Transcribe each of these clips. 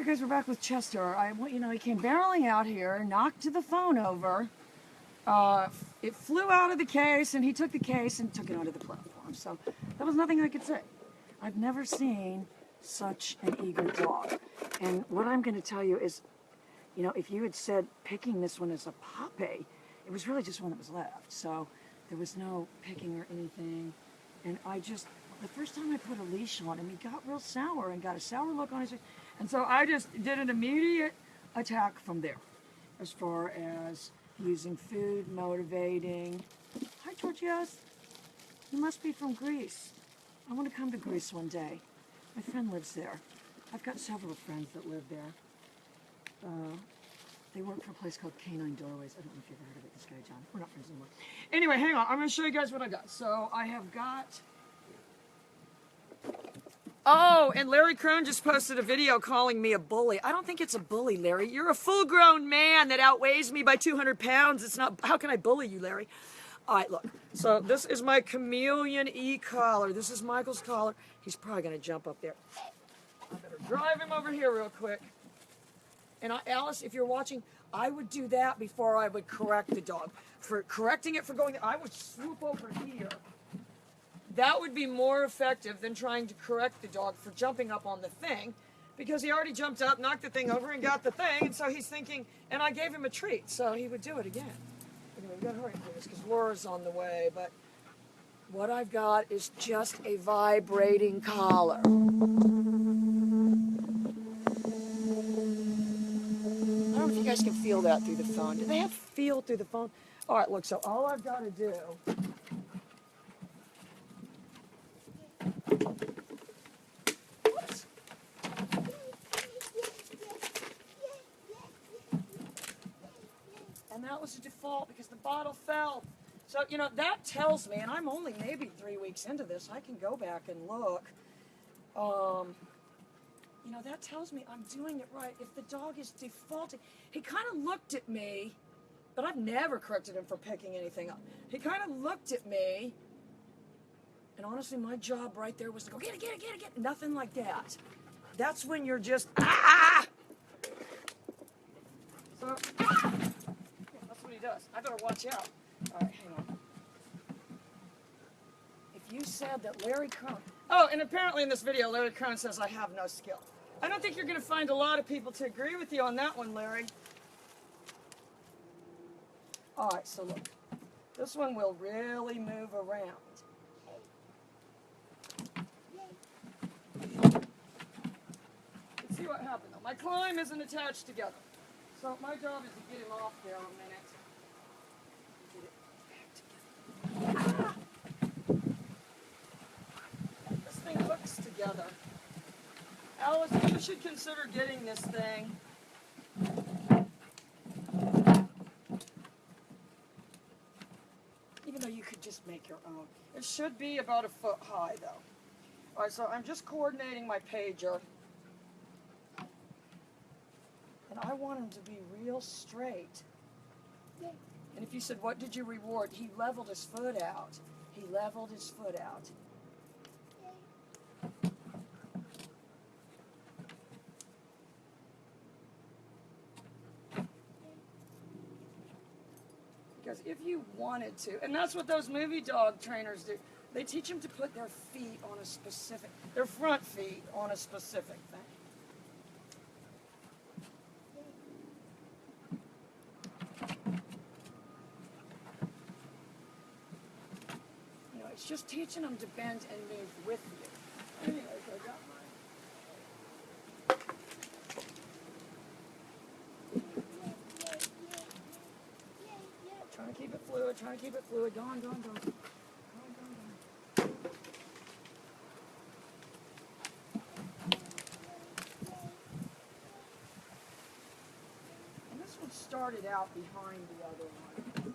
Alright guys, we're back with Chester. He came barreling out here, knocked the phone over. It flew out of the case, and he took the case and took it onto the platform. So there was nothing I could say. I've never seen such an eager dog. And what I'm going to tell you is, if you had said picking this one as a puppy, it was really just one that was left. So there was no picking or anything. And the first time I put a leash on him, he got real sour and got a sour look on his face. And so I just did an immediate attack from there, as far as using food, motivating. Hi, Georgios. You must be from Greece. I want to come to Greece one day. My friend lives there. I've got several friends that live there. They work for a place called Canine Doorways. I don't know if you've ever heard of it, this guy, John. We're not friends anymore. Anyway, hang on. I'm going to show you guys what I got. So I have got... Oh, and Larry Crone just posted a video calling me a bully. I don't think it's a bully, Larry. You're a full-grown man that outweighs me by 200 pounds. It's not... How can I bully you, Larry? All right, look. So this is my Chameleon E-collar. This is Michael's collar. He's probably going to jump up there. I better drive him over here real quick. And Alice, if you're watching, I would do that before I would correct the dog. For correcting it for going, I would swoop over here. That would be more effective than trying to correct the dog for jumping up on the thing, because he already jumped up, knocked the thing over, and got the thing, and so he's thinking, and I gave him a treat, so he would do it again. Anyway, we gotta hurry through this, because Laura's on the way, but what I've got is just a vibrating collar. I don't know if you guys can feel that through the phone. Do they have feel through the phone? All right, look, so all I've got to do... Whoops. And that was a default because the bottle fell. So, that tells me, and I'm only maybe 3 weeks into this, I can go back and look. That tells me I'm doing it right. If the dog is defaulting, he kind of looked at me, but I've never corrected him for picking anything up. He kind of looked at me, and honestly, my job right there was to go, get it. Nothing like that. That's when you're just, ah! So, yeah, that's what he does. I better watch out. All right, hang on. If you said that Larry Crone... Oh, and apparently in this video, Larry Crone says I have no skill. I don't think you're going to find a lot of people to agree with you on that one, Larry. All right, so look. This one will really move around. Let's see what happened, though. My climb isn't attached together. So my job is to get him off there a minute. Get it back together. Ah! This thing hooks together. Alice, you should consider getting this thing. Even though you could just make your own. It should be about 1 foot high, though. All right, so I'm just coordinating my pager. And I want him to be real straight. And if you said, what did you reward? He leveled his foot out. He leveled his foot out. Because if you wanted to, and that's what those movie dog trainers do, they teach them to put their feet on a specific, their front feet on a specific thing. It's just teaching them to bend and move with you. Anyways, I got mine. Trying to keep it fluid, Go on. And this one started out behind the other one.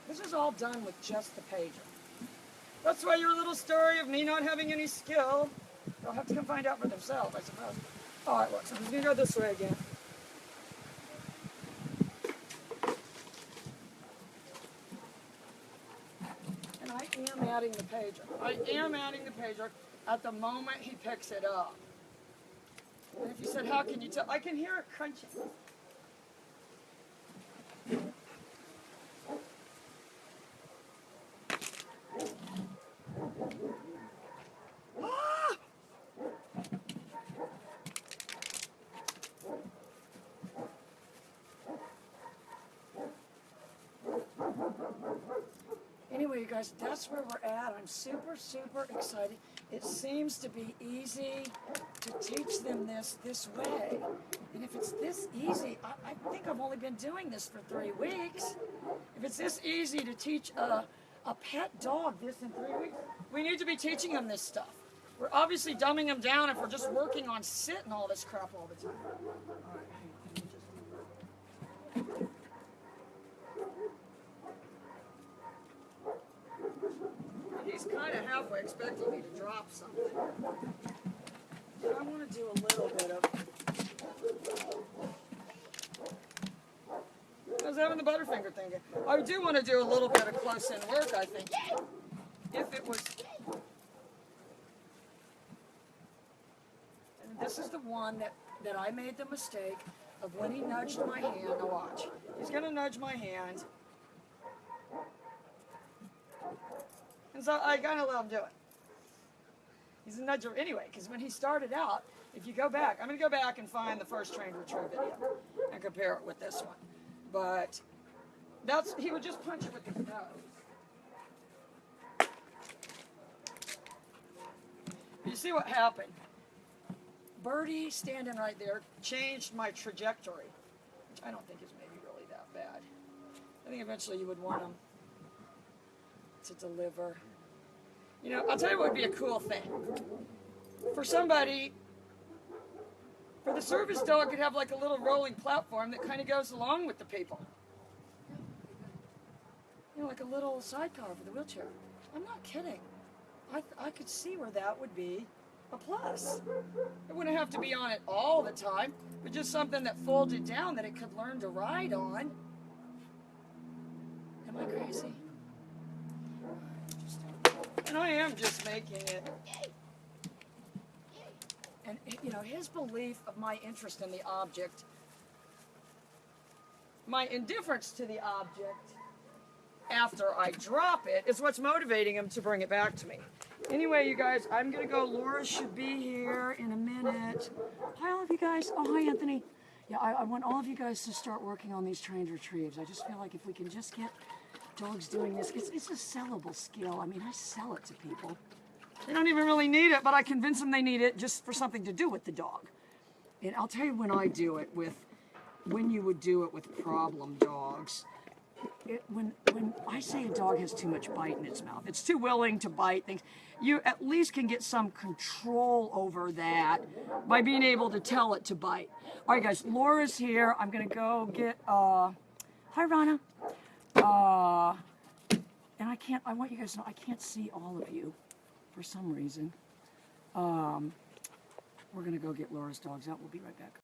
This is all done with just the pager. That's why your little story of me not having any skill, they'll have to come find out for themselves, I suppose. All right, look, so I'm just going to go this way again. adding the pager. I am adding the pager at the moment he picks it up. And if you said, how can you tell? I can hear it crunching. Ah! Anyway, you guys, that's where we're at. I'm super, super excited. It seems to be easy to teach them this way. And if it's this easy, I think I've only been doing this for 3 weeks. If it's this easy to teach a pet dog this in 3 weeks, we need to be teaching them this stuff. We're obviously dumbing them down if we're just working on sit and all this crap all the time. All right, hang on. He's kind of halfway expecting me to drop something. But I want to do a little bit of... I was having the Butterfinger thing. I do want to do a little bit of close-in work, I think. If it was... And this is the one that I made the mistake of when he nudged my hand. Now watch. He's going to nudge my hand. And so I kind of let him do it. He's a nudger anyway, because when he started out, if you go back, I'm going to go back and find the first trained retriever video and compare it with this one. But he would just punch it with his nose. You see what happened? Birdie standing right there changed my trajectory, which I don't think is maybe really that bad. I think eventually you would want him to deliver. You know, I'll tell you what would be a cool thing. For somebody, for the service dog could have like a little rolling platform that kind of goes along with the people. You know, like a little sidecar for the wheelchair. I'm not kidding. I could see where that would be a plus. It wouldn't have to be on it all the time, but just something that folded down that it could learn to ride on. Am I crazy? And I am just making it. And, you know, his belief of my interest in the object, my indifference to the object after I drop it, is what's motivating him to bring it back to me. Anyway, you guys, I'm going to go. Laura should be here in a minute. Hi, all of you guys. Oh, hi, Anthony. Yeah, I want all of you guys to start working on these trained retrieves. I just feel like if we can just get dogs doing this, it's a sellable skill. I mean, I sell it to people. They don't even really need it, but I convince them they need it just for something to do with the dog. And I'll tell you when I do it when you would do it with problem dogs. When I say a dog has too much bite in its mouth, it's too willing to bite things, you at least can get some control over that by being able to tell it to bite. All right, guys, Laura's here. I'm going to go get, hi, Rana. And I want you guys to know, I can't see all of you for some reason. We're going to go get Laura's dogs out. We'll be right back.